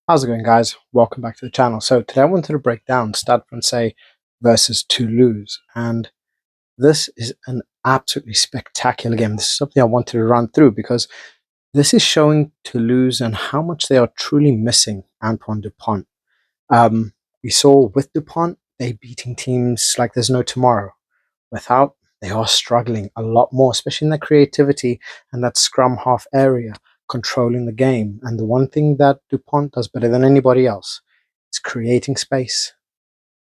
How's it going, guys? Welcome back to the channel. So today I wanted to break down Stade Français versus Toulouse, and this is an absolutely spectacular game. This is something I wanted to run through because this is showing Toulouse and how much they are truly missing Antoine Dupont. We saw with Dupont, they beating teams like there's no tomorrow. Without, they are struggling a lot more, especially in their creativity and that scrum half area, controlling the game. And the one thing that Dupont does better than anybody else is creating space,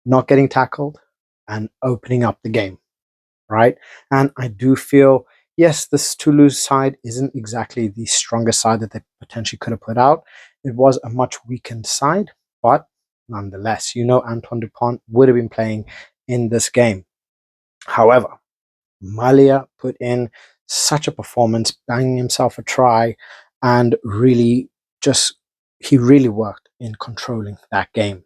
not getting tackled, and opening up the game, right? And I do feel, yes, this Toulouse side isn't exactly the strongest side that they potentially could have put out. It was a much weakened side, but nonetheless, Antoine Dupont would have been playing in this game. However, Malia put in such a performance, banging himself a try, and really just he really worked in controlling that game.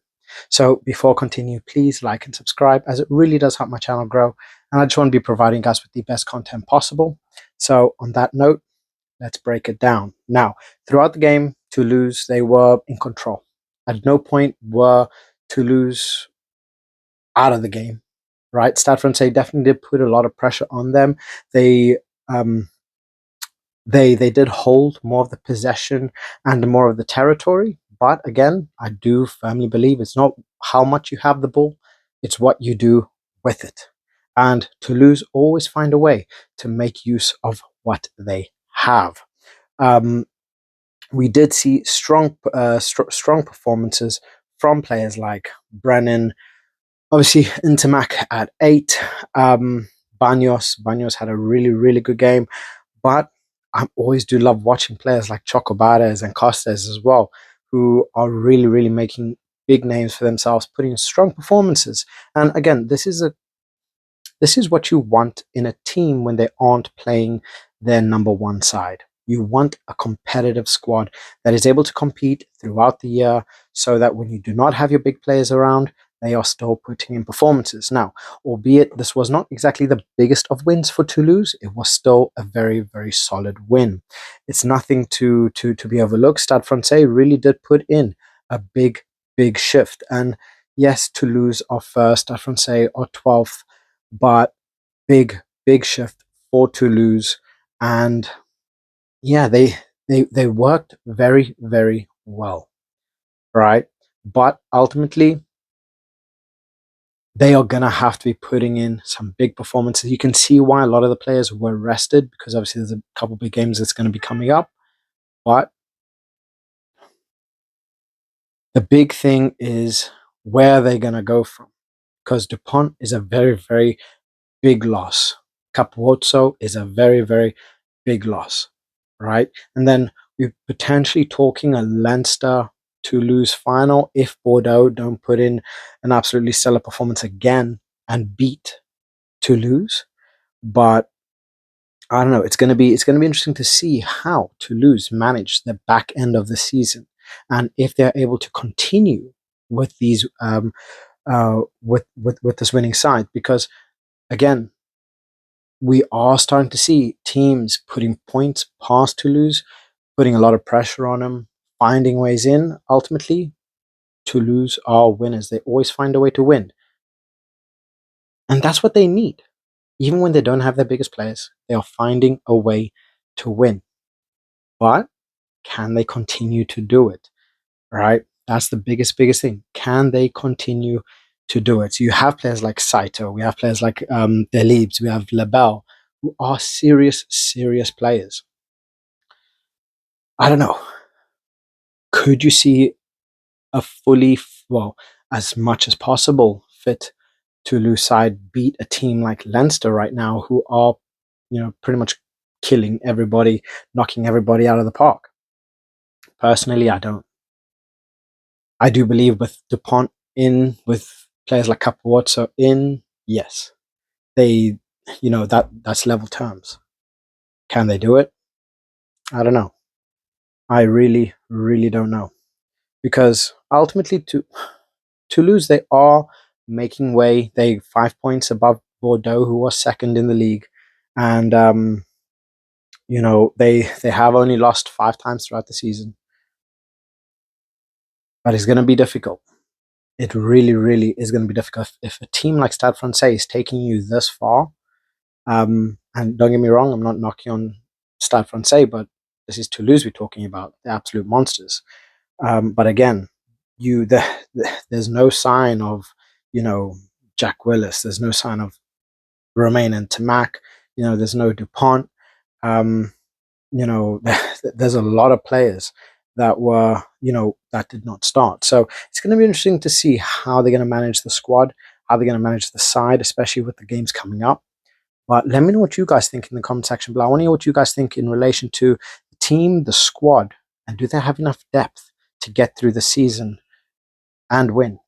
So before I continue, please like and subscribe as it really does help my channel grow. And I just want to be providing you guys with the best content possible. So on that note, let's break it down. Now, throughout the game, Toulouse, they were in control. At no point were Toulouse out of the game, right? Stade Français definitely did put a lot of pressure on them. They um, they did hold more of the possession and more of the territory. But again, I do firmly believe it's not how much you have the ball, it's what you do with it. And Toulouse always find a way to make use of what they have. Um, we did see strong performances from players like Brennan. Obviously, Intermac at 8. Banos had a really good game, but I always do love watching players like Chocobares and Costes as well, who are really making big names for themselves, putting in strong performances. And again, this is what you want in a team when they aren't playing their number one side. You want a competitive squad that is able to compete throughout the year so that when you do not have your big players around, they are still putting in performances. Now, albeit this was not exactly the biggest of wins for Toulouse, it was still a very solid win. It's nothing to be overlooked. Stade Francais really did put in a big shift. And yes, Toulouse are first, Stade Francais are 12th, but big shift for Toulouse. And yeah, they worked very well, right? But ultimately, they are gonna have to be putting in some big performances. You can see why a lot of the players were rested because obviously there's a couple big games that's going to be coming up. But the big thing is where they're gonna go from, because Dupont is a very big loss. Capozzo is a very big loss, right? And then we're potentially talking a Leinster Toulouse final if Bordeaux don't put in an absolutely stellar performance again and beat Toulouse. But I don't know. It's gonna be interesting to see how Toulouse manage the back end of the season, and if they're able to continue with these with this winning side. Because again, we are starting to see teams putting points past Toulouse, putting a lot of pressure on them, finding ways in. Ultimately, Toulouse are winners. They always find a way to win. And that's what they need. Even when they don't have their biggest players, they are finding a way to win. But can they continue to do it? Right? That's the biggest thing. Can they continue to do it? So you have players like Saito, we have players like Delibes, we have Lebel, who are serious players. I don't know. Could you see a fully, well, as much as possible fit Toulouse side beat a team like Leinster right now, who are, pretty much killing everybody, knocking everybody out of the park? Personally, I don't. I do believe with Dupont in, with players like Capozzo in, yes, they, that's level terms. Can they do it? I don't know. I really don't know, because ultimately, to Toulouse, they are making way. They 5 points above Bordeaux, who was second in the league, and they have only lost 5 times throughout the season. but it's going to be difficult. It really, really is going to be difficult. If a team like Stade Français is taking you this far, and don't get me wrong, I'm not knocking on Stade Français, but this is Toulouse we're talking about, the absolute monsters. But again, there's no sign of, Jack Willis. There's no sign of Romain and Tamac. There's no Dupont. Um, there's a lot of players that were, that did not start. So it's going to be interesting to see how they're going to manage the squad, how they're going to manage the side, especially with the games coming up. But let me know what you guys think in the comment section below. I want to hear what you guys think in relation to the team, the squad, and do they have enough depth to get through the season and win?